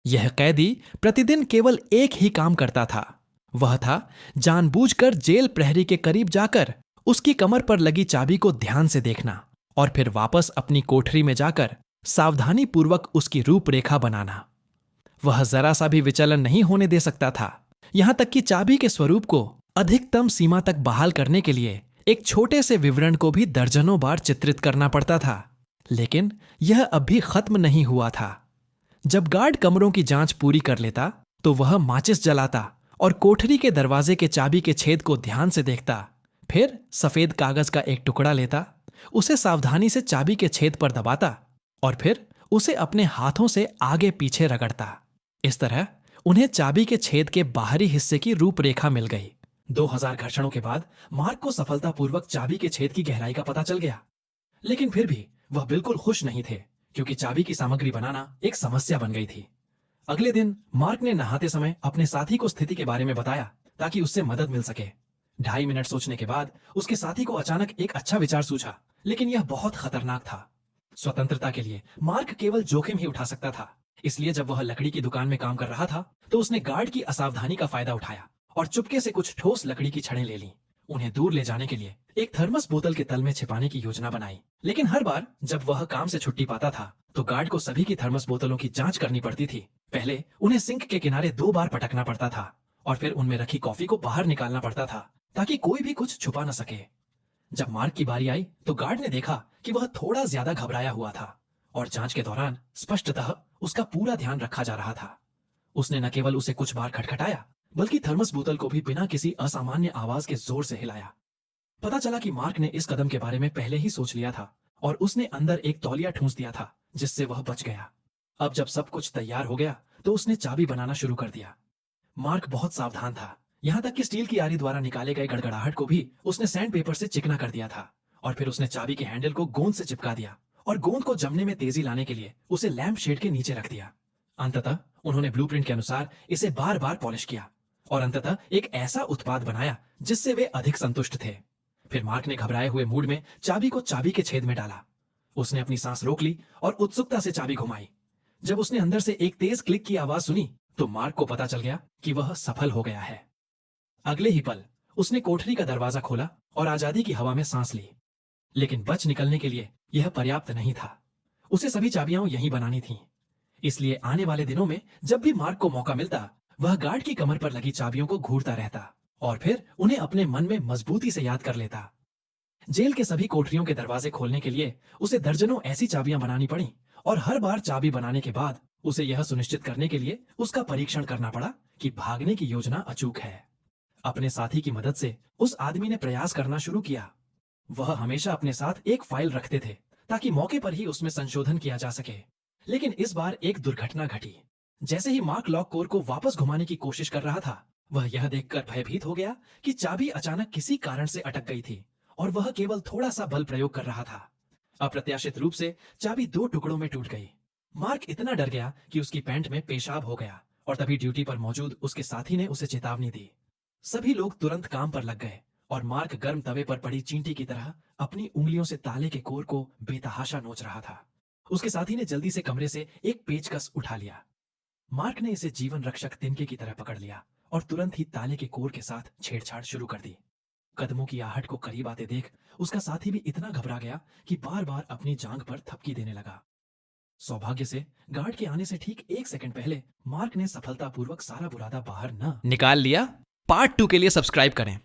यह कैदी प्रतिदिन केवल एक ही काम करता था। वह था जानबूझकर जेल प्रहरी के करीब जाकर उसकी कमर पर लगी चाबी को ध्यान से देखना और फिर वापस अपनी कोठरी में जाकर सावधानी पूर्वक उसकी रूपरेखा बनाना। वह जरा सा भी विचलन नहीं होने दे सकता था, यहां तक कि चाबी के स्वरूप को अधिकतम सीमा तक बहाल करने के लिए एक छोटे से विवरण को भी दर्जनों बार चित्रित करना पड़ता था। लेकिन यह अब भी खत्म नहीं हुआ था। जब गार्ड कमरों की जांच पूरी कर लेता तो वह माचिस जलाता और कोठरी के दरवाजे के चाबी के छेद को ध्यान से देखता। फिर सफेद कागज का एक टुकड़ा लेता, उसे सावधानी से चाबी के छेद पर दबाता और फिर उसे अपने हाथों से आगे पीछे रगड़ता। इस तरह उन्हें चाबी के छेद के बाहरी हिस्से की रूपरेखा मिल गई। 2000 घर्षणों के बाद मार्क को सफलतापूर्वक चाबी के छेद की गहराई का पता चल गया। लेकिन फिर भी वह बिल्कुल खुश नहीं थे, क्योंकि चाबी की सामग्री बनाना एक समस्या बन गई थी। अगले दिन मार्क ने नहाते समय अपने साथी को स्थिति के बारे में बताया ताकि उससे मदद मिल सके। 2.5 मिनट सोचने के बाद उसके साथी को अचानक एक अच्छा विचार सूझा, लेकिन यह बहुत खतरनाक था। स्वतंत्रता के लिए मार्क केवल जोखिम ही उठा सकता था। इसलिए जब वह लकड़ी की दुकान में काम कर रहा था तो उसने गार्ड की असावधानी का फायदा उठाया और चुपके से कुछ ठोस लकड़ी की छड़ें ले ली। उन्हें दूर ले जाने के लिए एक थर्मस बोतल के तल में छिपाने की योजना बनाई। लेकिन हर बार जब वह काम से छुट्टी पाता था तो गार्ड को सभी की थर्मस बोतलों की जांच करनी पड़ती थी। पहले उन्हें सिंक के किनारे 2 बार पटकना पड़ता था और फिर उनमें रखी कॉफी को बाहर निकालना पड़ता था ताकि कोई भी कुछ छुपा न सके। जब मार्क की बारी आई तो गार्ड ने देखा कि वह थोड़ा ज्यादा घबराया हुआ था और जांच के दौरान स्पष्टतः उसका पूरा ध्यान रखा जा रहा था। उसने न केवल उसे कुछ बार खटखटाया बल्कि थर्मस बोतल को भी बिना किसी असामान्य आवाज के जोर से हिलाया। पता चला कि मार्क ने इस कदम के बारे में पहले ही सोच लिया था और उसने अंदर एक तौलिया ठूंस दिया था जिससे वह बच गया। अब जब सब कुछ तैयार हो गया तो उसने चाबी बनाना शुरू कर दिया। मार्क बहुत सावधान था, यहां तक कि स्टील की आरी द्वारा निकाले गए गड़गड़ाहट को भी उसने सैंड पेपर से चिकना कर दिया था और फिर उसने चाबी के हैंडल को गोंद से चिपका दिया और गोंद को जमने में तेजी लाने के लिए उसे लैंप शेड के नीचे रख दिया। अंततः उन्होंने ब्लूप्रिंट के अनुसार इसे बार बार पॉलिश किया और अंततः एक ऐसा उत्पाद बनाया जिससे वे अधिक संतुष्ट थे। फिर मार्क ने घबराए हुए मूड में चाबी को चाबी के छेद में डाला। उसने अपनी सांस रोक ली और उत्सुकता से चाबी घुमाई। जब उसने अंदर से एक तेज क्लिक की आवाज सुनी तो मार्क को पता चल गया कि वह सफल हो गया है। अगले ही पल उसने कोठरी का दरवाजा खोला और आजादी की हवा में सांस ली। लेकिन बच निकलने के लिए यह पर्याप्त नहीं था। उसे सभी चाबियां यहीं बनानी थीं। इसलिए आने वाले दिनों में जब भी मार्क को मौका मिलता वह गार्ड की कमर पर लगी चाबियों को घूरता रहता और फिर उन्हें अपने मन में मजबूती से याद कर लेता। जेल के सभी कोठरियों के दरवाजे खोलने के लिए उसे दर्जनों ऐसी चाबियां बनानी पड़ी और हर बार चाबी बनाने के बाद उसे यह सुनिश्चित करने के लिए उसका परीक्षण करना पड़ा कि भागने की योजना अचूक है। अपने साथी की मदद से उस आदमी ने प्रयास करना शुरू किया। वह हमेशा अपने साथ एक फाइल रखते थे ताकि मौके पर ही उसमें संशोधन किया जा सके। लेकिन इस बार एक दुर्घटना घटी। जैसे ही मार्क लॉक कोर को वापस घुमाने की कोशिश कर रहा था वह यह देखकर भयभीत हो गया कि चाबी अचानक किसी कारण से अटक गई थी और वह केवल थोड़ा सा बल प्रयोग कर रहा था। अप्रत्याशित रूप से चाबी 2 टुकड़ों में टूट गई। मार्क इतना डर गया कि उसकी पैंट में पेशाब हो गया और तभी ड्यूटी पर मौजूद उसके साथी ने उसे चेतावनी दी। सभी लोग तुरंत काम पर लग गए और मार्क गर्म तवे पर पड़ी चींटी की तरह अपनी उंगलियों से ताले के कोर को बेतहाशा नोच रहा था। उसके साथी ने जल्दी से कमरे से एक पेचकस उठा लिया। मार्क ने इसे जीवन रक्षक तिनके की तरह पकड़ लिया और तुरंत ही ताले के कोर के साथ छेड़छाड़ शुरू कर दी। कदमों की आहट को करीब आते देख उसका साथी भी इतना घबरा गया कि बार बार अपनी जांघ पर थपकी देने लगा। सौभाग्य से गार्ड के आने से ठीक 1 सेकंड पहले मार्क ने सफलतापूर्वक सारा बुरादा बाहर न निकाल लिया। पार्ट 2 के लिए सब्सक्राइब करें।